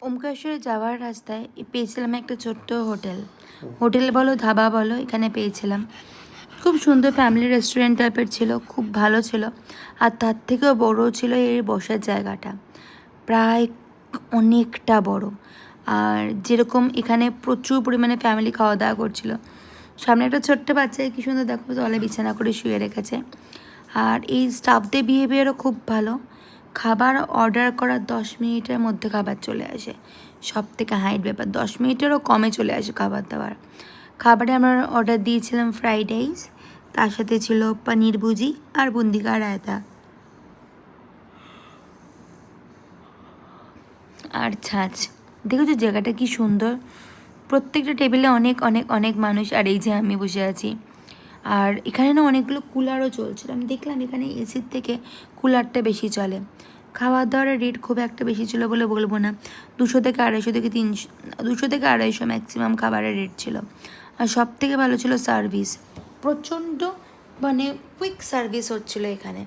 ওমকারেশ্বরে যাওয়ার রাস্তায় পেয়েছিলাম একটা ছোট্ট হোটেল বলো ধাবা বলো, এখানে পেয়েছিলাম। খুব সুন্দর ফ্যামিলি রেস্টুরেন্ট টাইপের ছিল, খুব ভালো ছিল। আর তার থেকেও বড় ছিল এর বসার জায়গাটা, প্রায় অনেকটা বড়। আর যেরকম এখানে প্রচুর পরিমাণে ফ্যামিলি খাওয়া দাওয়া করছিল। সামনে একটা ছোট্ট বাচ্চাকে কি সুন্দর দেখো তলে বিছানা করে শুয়ে রেখেছে। আর এই স্টাফদের বিহেভিয়ারও খুব ভালো। খাবার অর্ডার করার 10 মিনিটের মধ্যে খাবার চলে আসে, সব থেকে হাইট ব্যাপার। 10 মিনিটেরও কমে চলে আসে খাবারে আমরা অর্ডার দিয়েছিলাম ফ্রাইড রাইস, তার সাথে ছিল পনির ভুজি আর বুন্দি কা রায়তা আর ছাঁচ। দেখেছো জায়গাটা কি সুন্দর, প্রত্যেকটা টেবিলে অনেক অনেক অনেক মানুষ। আর এই যে আমি বসে আছি। আর এখানে না অনেকগুলো কুলারও চলছিল, আমি দেখলাম এখানে এসির থেকে কুলারটা বেশি চলে। খাবার দাওয়ার রেট খুব একটা বেশি ছিল বলে বলবো না, 200 থেকে 300, 200 থেকে 250 ম্যাক্সিমাম খাবারের রেট ছিল। আর সব থেকে ভালো ছিল সার্ভিস, প্রচণ্ড মানে কুইক সার্ভিস হচ্ছিলো এখানে,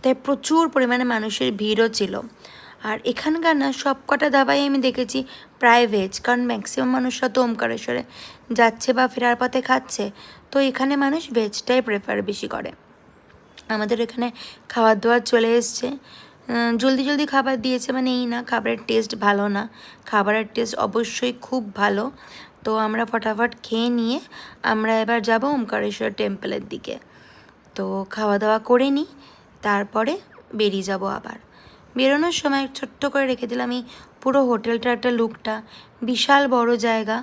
তাই প্রচুর পরিমাণে মানুষের ভিড়ও ছিল। আর এখানকার না সব কটা ধাবাই আমি দেখেছি প্রায় ভেজ, কারণ ম্যাক্সিমাম মানুষরা তো ওমকারেশ্বরে যাচ্ছে বা ফেরার পথে খাচ্ছে, তো এখানে মানুষ ভেজটাই প্রেফার বেশি করে। আমাদের এখানে খাবার দাবার চলে এসছে, জলদি জলদি খাবার দিয়েছে, মানে এই না খাবারের টেস্ট ভালো না, খাবারের টেস্ট অবশ্যই খুব ভালো। তো আমরা ফটাফট খেয়ে নিয়ে আমরা এবার যাব ওমকারেশ্বর টেম্পলের দিকে। তো খাওয়া দাওয়া করে নিই, তারপরে বেরিয়ে যাব আবার। বেরোনোর সময় ছোট্ট করে রেখে দিলাম এই পুরো হোটেলটার একটা লুকটা, বিশাল বড় জায়গা।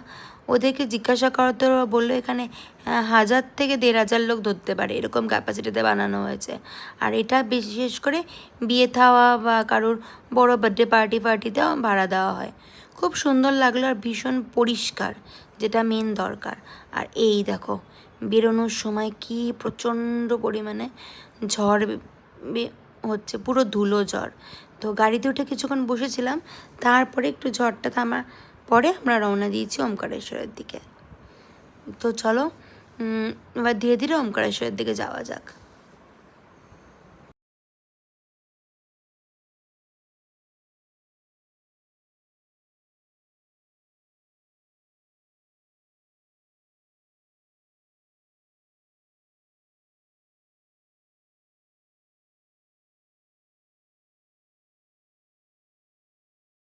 ওদেরকে জিজ্ঞাসা করাতে বললো এখানে 1000 থেকে 1500 লোক ধরতে পারে, এরকম ক্যাপাসিটিতে বানানো হয়েছে। আর এটা বিশেষ করে বিয়ে থাওয়া বা কারোর বড় বার্থডে পার্টিতেও ভাড়া দেওয়া হয়। খুব সুন্দর লাগলো আর ভীষণ পরিষ্কার, যেটা মেন দরকার। আর এই দেখো বেরোনোর সময় কি প্রচণ্ড পরিমাণে ঝড় হচ্ছে, পুরো ধুলো ঝড়। তো গাড়িতে উঠে কিছুক্ষণ বসেছিলাম, তারপরে একটু ঝড়টা থামার পরে আমরা রওনা দিয়েছি ওমকারেশ্বরের দিকে। তো চলো এবার ধীরে ধীরে ওমকারেশ্বরের দিকে যাওয়া যাক।